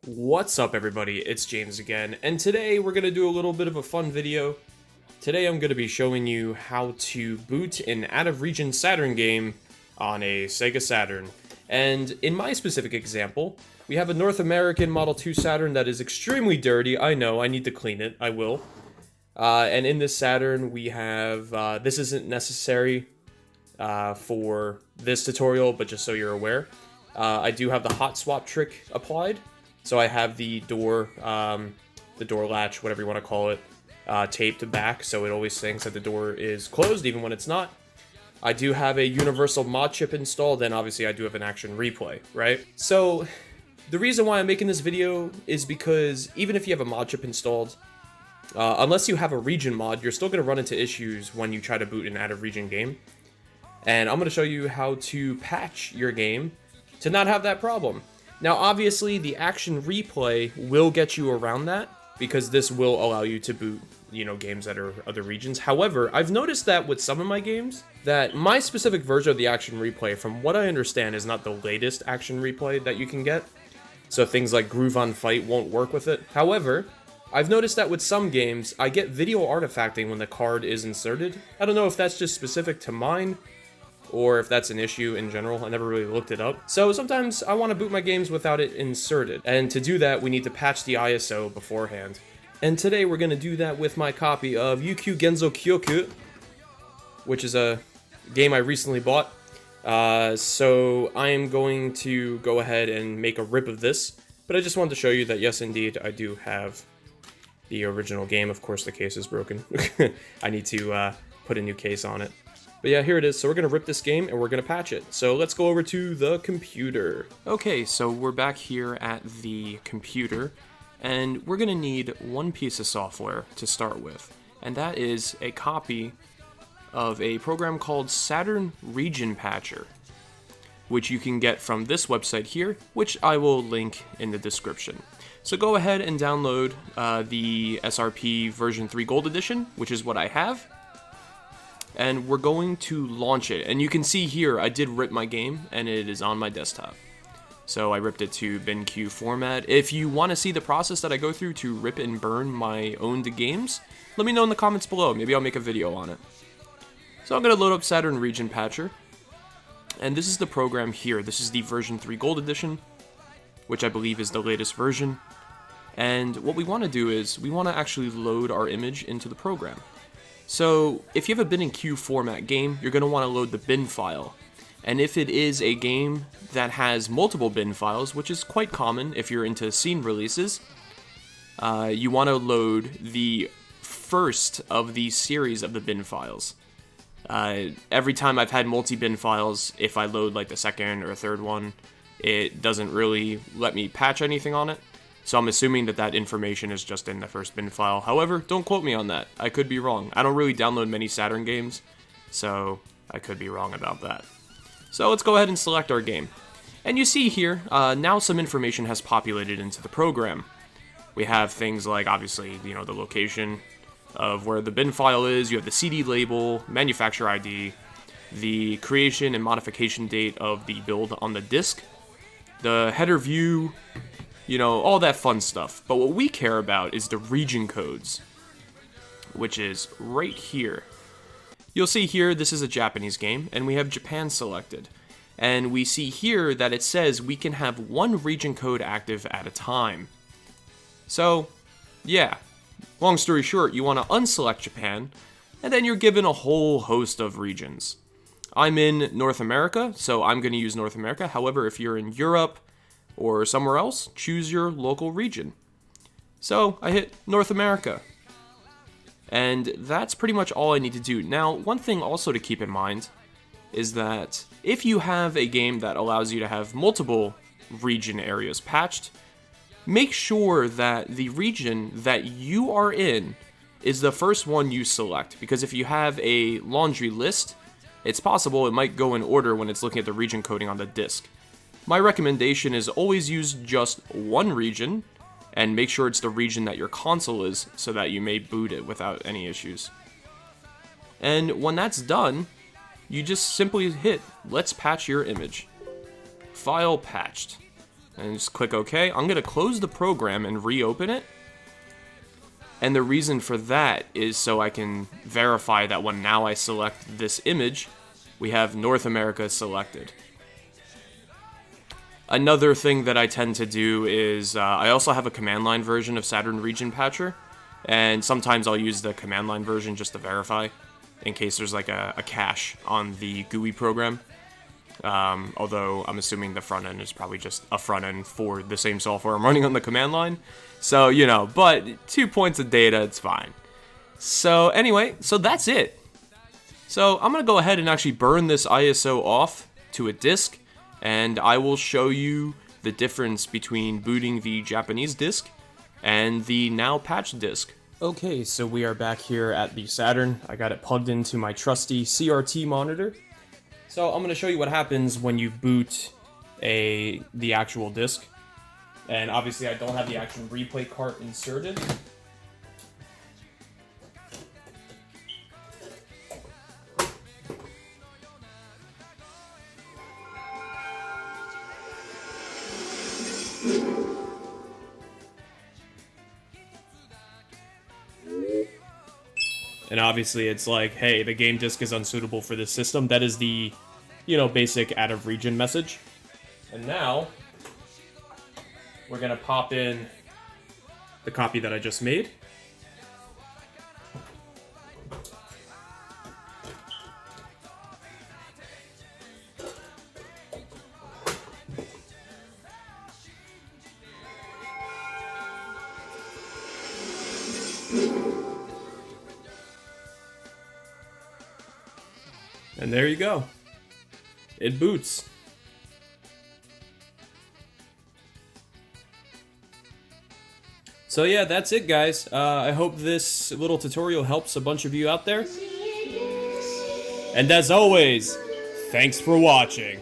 What's up everybody, it's James again, and today we're going to do a little bit of a fun video. Today I'm going to be showing you how to boot an out-of-region Saturn game on a Sega Saturn. And in my specific example, we have a North American Model 2 Saturn that is extremely dirty. I know, I need to clean it, I will. And in this Saturn we have, this isn't necessary for this tutorial, but just so you're aware, I do have the hot swap trick applied. So I have the door latch, whatever you want to call it, taped back, so it always thinks that the door is closed, even when it's not. I do have a universal mod chip installed, and obviously I do have an action replay, right? So the reason why I'm making this video is because even if you have a mod chip installed, unless you have a region mod, you're still going to run into issues when you try to boot an out-of-region game. And I'm going to show you how to patch your game to not have that problem. Now, obviously, the action replay will get you around that, because this will allow you to boot, games that are other regions. However, I've noticed that with some of my games, that my specific version of the action replay, from what I understand, is not the latest action replay that you can get. So things like Groove on Fight won't work with it. However, I've noticed that with some games, I get video artifacting when the card is inserted. I don't know if that's just specific to mine, or if that's an issue in general. I never really looked it up. So sometimes I want to boot my games without it inserted, and to do that we need to patch the ISO beforehand. And today we're going to do that with my copy of Yukyu Genzo Kyoku, which is a game I recently bought. So I'm going to go ahead and make a rip of this, but I just wanted to show you that yes indeed I do have the original game. Of course the case is broken. I need to put a new case on it. But yeah, here it is. So we're going to rip this game and we're going to patch it. So let's go over to the computer. Okay, so we're back here at the computer, and we're going to need one piece of software to start with. And that is a copy of a program called Saturn Region Patcher, which you can get from this website here, which I will link in the description. So go ahead and download the SRP version 3 Gold Edition, which is what I have. And we're going to launch it. And you can see here, I did rip my game, and it is on my desktop. So I ripped it to BinQ format. If you want to see the process that I go through to rip and burn my owned games, let me know in the comments below. Maybe I'll make a video on it. So I'm going to load up Saturn Region Patcher. And this is the program here. This is the version 3 Gold Edition, which I believe is the latest version. And what we want to do is, we want to actually load our image into the program. So, if you have a BinQ format game, you're going to want to load the bin file. And if it is a game that has multiple bin files, which is quite common if you're into scene releases, you want to load the first of the series of the bin files. Every time I've had multi-bin files, if I load like the second or third one, it doesn't really let me patch anything on it. So I'm assuming that that information is just in the first bin file. However, don't quote me on that. I could be wrong. I don't really download many Saturn games, so I could be wrong about that. So let's go ahead and select our game. And you see here, now some information has populated into the program. We have things like, obviously, the location of where the bin file is. You have the CD label, manufacturer ID, the creation and modification date of the build on the disk, the header view, all that fun stuff. But what we care about is the region codes, which is right here. You'll see here, this is a Japanese game, and we have Japan selected. And we see here that it says we can have one region code active at a time. So, yeah, long story short, you want to unselect Japan, and then you're given a whole host of regions. I'm in North America, so I'm going to use North America. However, if you're in Europe, or somewhere else, choose your local region. So I hit North America. And that's pretty much all I need to do. Now, one thing also to keep in mind is that if you have a game that allows you to have multiple region areas patched, make sure that the region that you are in is the first one you select. Because if you have a laundry list, it's possible it might go in order when it's looking at the region coding on the disk. My recommendation is always use just one region, and make sure it's the region that your console is, so that you may boot it without any issues. And when that's done, you just simply hit, let's patch your image. File patched. and just click OK. I'm going to close the program and reopen it. And the reason for that is so I can verify that when now I select this image, we have North America selected. Another thing that I tend to do is I also have a command line version of Saturn Region Patcher, and sometimes I'll use the command line version just to verify in case there's like a cache on the GUI program. Although I'm assuming the front end is probably just a front end for the same software I'm running on the command line. So, you know, but 2 points of data, it's fine. So anyway, so that's it. So I'm going to go ahead and actually burn this ISO off to a disk, and I will show you the difference between booting the Japanese disk and the now patched disk. Okay, so we are back here at the Saturn. I got it plugged into my trusty CRT monitor. So I'm going to show you what happens when you boot the actual disk. And obviously I don't have the actual replay cart inserted. And obviously it's like, hey, the game disk is unsuitable for this system. That is the, you know, basic out of region message. And now we're gonna pop in the copy that I just made. And there you go. It boots. So yeah, that's it, guys. I hope this little tutorial helps a bunch of you out there. And as always, thanks for watching.